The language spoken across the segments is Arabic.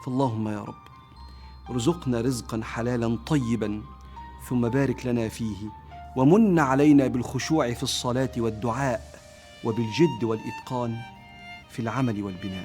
فاللهم يا رب ارزقنا رزقا حلالا طيبا، ثم بارك لنا فيه، ومن علينا بالخشوع في الصلاة والدعاء، وبالجد والإتقان في العمل والبناء.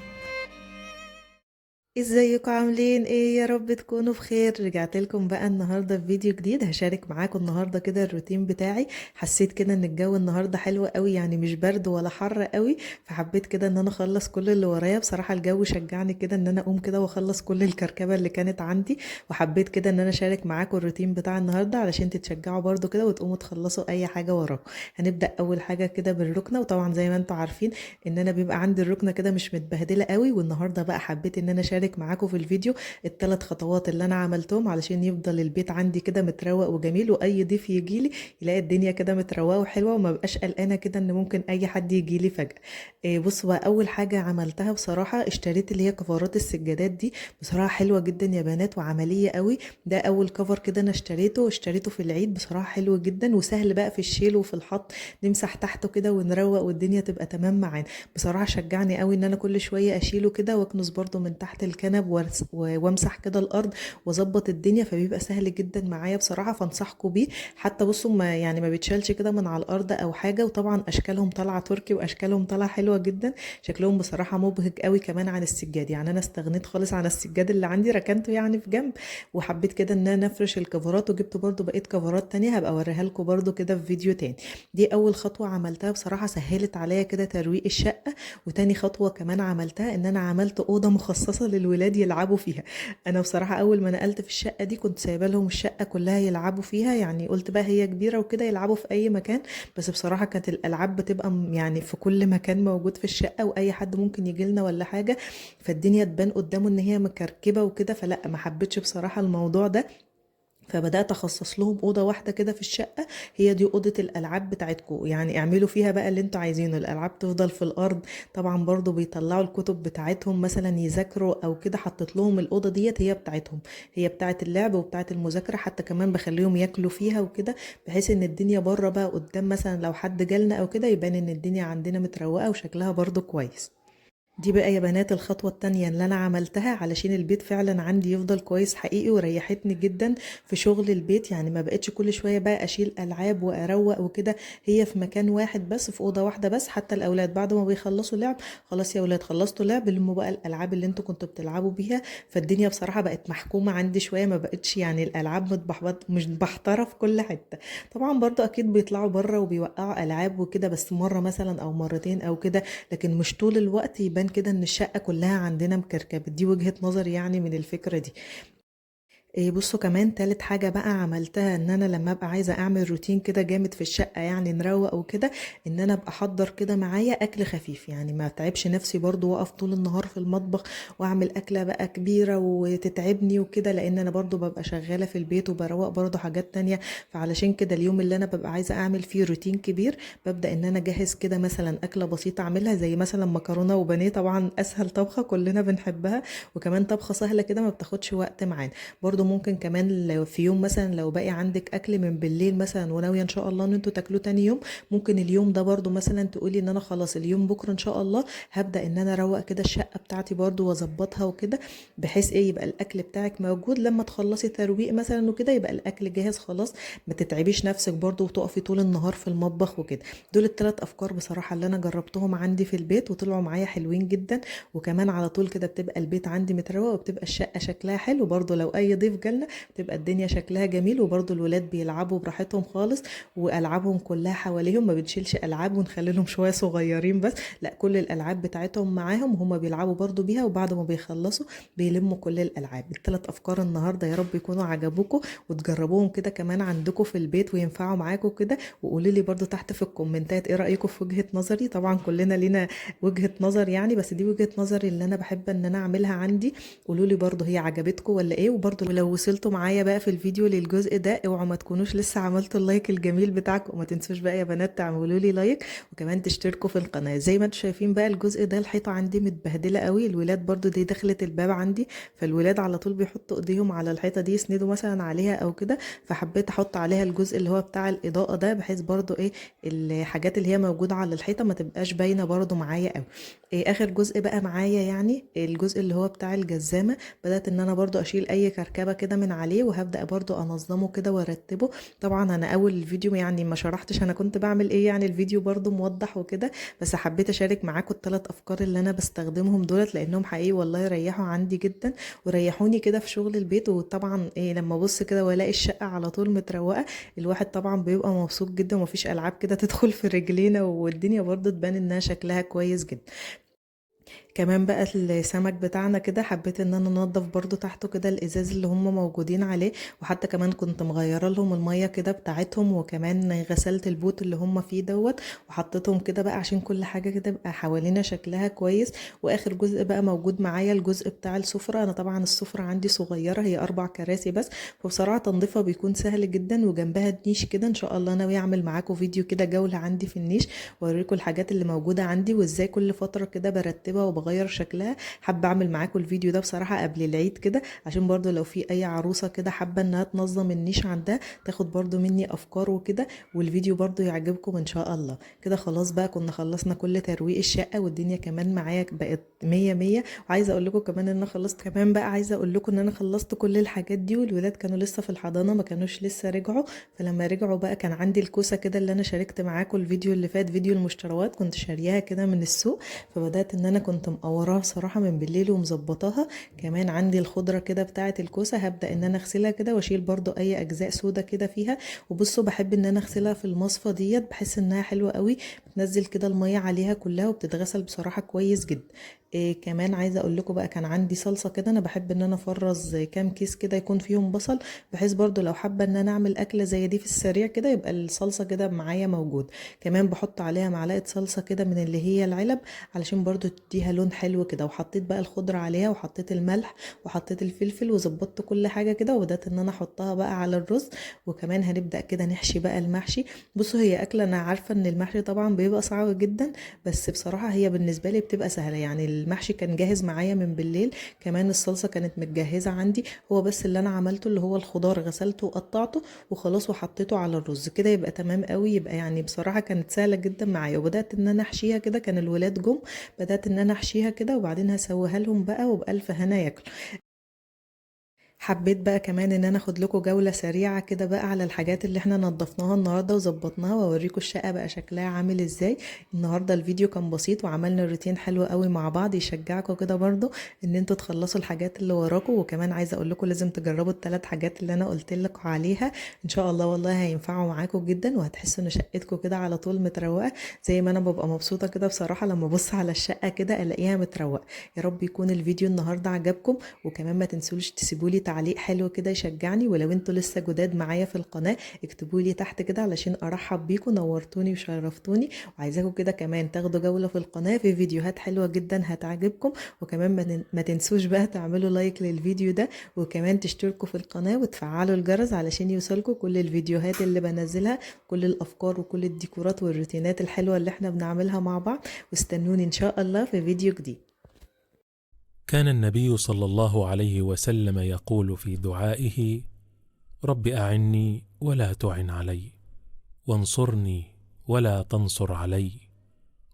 ازيكم عاملين ايه؟ يا رب تكونوا بخير. رجعت لكم بقى النهارده في فيديو جديد. هشارك معاكم النهارده كده الروتين بتاعي. حسيت كده ان الجو النهارده حلو قوي، يعني مش برد ولا حر قوي، فحبيت كده ان انا اخلص كل اللي ورايا. بصراحه الجو شجعني كده ان انا اقوم كده واخلص كل الكركبه اللي كانت عندي، وحبيت كده ان انا اشارك معاكم الروتين بتاع النهارده علشان تتشجعوا برضو كده وتقوموا تخلصوا اي حاجه وراكم. هنبدا اول حاجه كده بالركنه، وطبعا زي ما انتم عارفين ان انا بيبقى عندي الركنه كده مش متبهدله قوي، والنهارده بقى حبيت ان انا اشارك معاكم في الفيديو الثلاث خطوات اللي انا عملتهم علشان يفضل البيت عندي كده متروق وجميل، واي ضيف يجيلي يلاقي الدنيا كده متروقه وحلوه، وما بقاش قلقانه كده ان ممكن اي حد يجيلي فجاه. بصوا بقى، اول حاجه عملتها بصراحه اشتريت اللي هي كفرات السجادات دي. بصراحه حلوه جدا يا بنات وعمليه قوي. ده اول كفر كده انا اشتريته في العيد. بصراحه حلو جدا وسهل بقى في الشيل وفي الحط، نمسح تحته كده ونروق والدنيا تبقى تمام معانا. بصراحه شجعني قوي ان انا كل شويه اشيله كده واكنس برضو من تحت الكنب وامسح كده الارض واظبط الدنيا، فبيبقى سهل جدا معايا بصراحه، فانصحكم بيه. حتى بصوا ما بيتشالش كده من على الارض او حاجه، وطبعا اشكالهم طالعه تركي واشكالهم طالعه حلوه جدا. شكلهم بصراحه مبهج قوي كمان عن السجاد. يعني انا استغنيت خالص عن السجاد اللي عندي، ركنته يعني في جنب، وحبيت كده ان انا افرش الكفرات، وجبت برضو بقيت كفرات تانية هبقى اوريها لكم برضو كده في فيديو تاني. دي اول خطوه عملتها بصراحه، سهلت عليا كده ترويق الشقه. وتاني خطوه كمان عملتها ان انا عملت اوضه مخصصه للولاد يلعبوا فيها. انا بصراحه اول ما نقلت في الشقه دي كنت سايبه لهم الشقه كلها يلعبوا فيها، يعني قلت بقى هي كبيره وكده يلعبوا في اي مكان. بس بصراحه كانت الالعاب بتبقى يعني في كل مكان موجود في الشقه، واي حد ممكن يجي لنا ولا حاجه، فالدنيا تبان قدامه ان هي مكركبه وكده، فلا ما حبيتش بصراحه الموضوع ده. فبدات اخصص لهم اوضه واحده كده في الشقه، هي دي اوضه الالعاب بتاعتكم، يعني اعملوا فيها بقى اللي انتوا عايزينه. الالعاب تفضل في الارض. طبعا برضو بيطلعوا الكتب بتاعتهم مثلا يذاكروا او كده، حطيت لهم الاوضه ديت هي بتاعتهم، هي بتاعه اللعب وبتاعه المذاكره. حتى كمان بخليهم ياكلوا فيها وكده، بحيث ان الدنيا بره بقى قدام مثلا لو حد جالنا او كده يبان ان الدنيا عندنا متروقه وشكلها برضو كويس. دي بقى يا بنات الخطوة التانية اللي أنا عملتها علشان البيت فعلا عندي يفضل كويس حقيقي، وريحتني جدا في شغل البيت. يعني ما بقتش كل شوية بقى أشيل ألعاب وأروق وكده، هي في مكان واحد بس، في أوضة واحدة بس. حتى الأولاد بعد ما بيخلصوا لعب، خلاص يا أولاد خلصتوا لعب، لموا بقى الألعاب اللي انتوا كنتوا بتلعبوا بيها. فالدنيا بصراحة بقت محكومة عندي شوية، ما بقتش يعني الألعاب مش بحترة في كل حتة. طبعا برضو أكيد بيطلعوا بره وبيوقعوا ألعاب وكده، بس مرة مثلا أو مرتين أو كده، لكن مش طول الوقت يبان كده ان الشقة كلها عندنا مكركبة. دي وجهة نظري يعني من الفكرة دي. بصوا كمان تالت حاجة بقى عملتها، ان انا لما ابقى عايزة اعمل روتين كده جامد في الشقة يعني نروق وكده، ان انا ابقى احضر كده معايا اكل خفيف، يعني ما تعبش نفسي برضو واقف طول النهار في المطبخ واعمل اكلة بقى كبيرة وتتعبني وكده، لان انا برضو ببقى شغالة في البيت وبروق برضو حاجات تانية. فعلشان كده اليوم اللي انا ببقى عايزة اعمل فيه روتين كبير، ببدأ ان انا اجهز كده مثلا اكلة بسيطة اعملها، زي مثلا مكرونة وبانيه، طبعا اسهل طبخة كلنا بنحبها، وكمان طبخة سهلة كده ما بتاخدش وقت معانا. برضو ممكن كمان لو في يوم مثلا لو باقي عندك اكل من بالليل مثلا وناويه ان شاء الله ان انتوا تاكلوه تاني يوم، ممكن اليوم ده برضو مثلا تقولي ان انا خلاص اليوم بكره ان شاء الله هبدا ان انا اروق كده الشقه بتاعتي برضو واظبطها وكده، بحيث يبقى الاكل بتاعك موجود لما تخلصي ترويق مثلا وكده، يبقى الاكل جاهز خلاص، ما تتعبيش نفسك برضو وتقفي طول النهار في المطبخ وكده. دول الثلاث افكار بصراحه اللي انا جربتهم عندي في البيت وطلعوا معايا حلوين جدا. وكمان على طول كده بتبقى البيت عندي متروق، وبتبقى الشقه شكلها حلو برضو، لو اي ضيف جالنا تبقى الدنيا شكلها جميل. وبرضو الولاد بيلعبوا براحتهم خالص، والعابهم كلها حواليهم، ما بنشيلش العاب ونخلي لهم شويه صغيرين بس، لا كل الالعاب بتاعتهم معاهم وهم بيلعبوا برضو بيها، وبعد ما بيخلصوا بيلموا كل الالعاب. الثلاث افكار النهارده يا رب يكونوا عجبوكم وتجربوهم كده كمان عندكم في البيت وينفعوا معاكم كده. وقولوا لي برضو تحت في الكومنتات ايه رايكم في وجهه نظري. طبعا كلنا لينا وجهه نظر يعني، بس دي وجهه نظري اللي انا بحب ان انا اعملها عندي. قولوا لي برضو هي عجبتكم ولا ايه. وبرضو ولو وصلتوا معايا بقى في الفيديو للجزء ده اوعوا ما تكونوش لسه عملتوا اللايك الجميل بتاعكم، وما تنسوش بقى يا بنات تعملوا لي لايك وكمان تشتركوا في القناه. زي ما انتم شايفين بقى الجزء ده الحيطه عندي متبهدله قوي، الولاد برضو دي دخلت الباب عندي، فالولاد على طول بيحطوا ايديهم على الحيطه دي يسندوا مثلا عليها او كده، فحبيت احط عليها الجزء اللي هو بتاع الاضاءه ده، بحيث برضو ايه الحاجات اللي هي موجوده على الحيطه ما تبقاش باينه برضو معايا قوي. إيه اخر جزء بقى معايا يعني الجزء اللي هو بتاع الجزامه، بدات ان انا برضو اشيل اي كركبه كده من عليه وهبدا برضو انظمه كده وارتبه. طبعا انا اول الفيديو يعني ما شرحتش انا كنت بعمل ايه، يعني الفيديو برضو موضح وكده، بس حبيت اشارك معاكم الثلاث افكار اللي انا بستخدمهم دولت، لانهم حقيقي والله ريحوا عندي جدا وريحوني كده في شغل البيت. وطبعا ايه لما ابص كده والاقي الشقه على طول متروقه الواحد طبعا بيبقى مبسوط جدا، ومفيش العاب كده تدخل في رجلينا، والدنيا برضو تبان انها شكلها كويس جدا. كمان بقى السمك بتاعنا كده حبيت ان انا انضف برضو تحته كده الازاز اللي هم موجودين عليه، وحتى كمان كنت مغيره لهم الميه كده بتاعتهم، وكمان غسلت البوت اللي هم فيه دوت وحطيتهم كده بقى عشان كل حاجه كده بقى حوالينا شكلها كويس. واخر جزء بقى موجود معايا الجزء بتاع السفره. انا طبعا السفره عندي صغيره هي 4 كراسي بس، فبصراحه تنظيفها بيكون سهل جدا، وجنبها النيش كده ان شاء الله ناوي اعمل معاكم فيديو كده جوله عندي في النيش واوريكم الحاجات اللي موجوده عندي وازاي كل فتره كده برتبها وبغير شكلها. حابه اعمل معاكم الفيديو ده بصراحه قبل العيد كده، عشان برضو لو في اي عروسه كده حابه انها تنظم النيش عندها تاخد برضو مني افكار وكده، والفيديو برضو يعجبكم ان شاء الله. كده خلاص بقى كنا خلصنا كل ترويق الشقه، والدنيا كمان معايا بقت 100 100. وعايزه اقول لكم كمان ان انا خلصت، كمان بقى عايزه اقول لكم ان انا خلصت كل الحاجات دي، والولاد كانوا لسه في الحضانه ما كانوش لسه رجعوا، فلما رجعوا بقى كان عندي الكوسه كده اللي انا شاركت معاكم الفيديو اللي فات فيديو المشتروات، كنت شارياها كده من السوق، فبدات ان انا كنت مقوراها بصراحه من بالليل ومظبطاها. كمان عندي الخضره كده بتاعه الكوسه هبدا ان انا اغسلها كده واشيل برضو اي اجزاء سودا كده فيها. وبصوا بحب ان انا اغسلها في المصفى ديت، بحس انها حلوه قوي، بتنزل كده الميه عليها كلها وبتتغسل بصراحه كويس جدا. إيه كمان عايزه اقول لكم بقى كان عندي صلصه كده، انا بحب ان انا افرز كام كيس كده يكون فيهم بصل، بحيث برضو لو حابه ان انا اعمل اكله زي دي في السريع كده يبقى الصلصه كده معايا موجود. كمان بحط عليها معلقه صلصه كده من اللي هي العلب علشان برضو تديها لون حلو كده. وحطيت بقى الخضره عليها وحطيت الملح وحطيت الفلفل وظبطت كل حاجه كده، وبدات ان انا احطها بقى على الرز. وكمان هنبدا كده نحشي بقى المحشي. بصوا هي اكله انا عارفه ان المحشي طبعا بيبقى صعب جدا، بس بصراحه هي بالنسبه لي بتبقى سهله. يعني المحشي كان جاهز معايا من بالليل، كمان الصلصه كانت متجهزه عندي، هو بس اللي انا عملته اللي هو الخضار غسلته وقطعته وخلاص وحطيته على الرز كده يبقى تمام قوي. يبقى يعني بصراحه كانت سهله جدا معايا، وبدات ان انا احشيها كده، كان الولاد جم بدات ان انا احشيها كده وبعدين هسويها لهم بقى وبالف هنا ياكلوا. حبيت بقى كمان ان انا اخد لكم جولة سريعة كده بقى على الحاجات اللي احنا نظفناها النهاردة وظبطناها، واوريكم الشقة بقى شكلها عامل ازاي. النهاردة الفيديو كان بسيط وعملنا روتين حلو قوي مع بعض يشجعكم كده برضو ان انتوا تخلصوا الحاجات اللي وراكم. وكمان عايزة اقول لكم لازم تجربوا ال3 حاجات اللي انا قلت لكم عليها، ان شاء الله والله هينفعوا معاكم جدا، وهتحسوا ان شقتكم كده على طول متروقة زي ما انا ببقى مبسوطة كده بصراحة لما ابص على الشقة كده الاقيها متروقة. يا رب يكون الفيديو النهاردة عجبكم، وكمان ما تنسوش تسيبوا لي تعليق حلو كده يشجعني، ولو انتوا لسه جداد معايا في القناه اكتبوا لي تحت كده علشان ارحب بيكم، نورتوني وشرفتوني. وعايزاكم كده كمان تاخدوا جوله في القناه في فيديوهات حلوه جدا هتعجبكم. وكمان ما تنسوش بقى تعملوا لايك للفيديو ده، وكمان تشتركوا في القناه وتفعلوا الجرس علشان يوصلكم كل الفيديوهات اللي بنزلها، كل الافكار وكل الديكورات والروتينات الحلوه اللي احنا بنعملها مع بعض. واستنوني ان شاء الله في فيديو جديد. كان النبي صلى الله عليه وسلم يقول في دعائه: رب أعني ولا تعن علي، وانصرني ولا تنصر علي،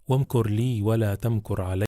وامكر لي ولا تمكر علي.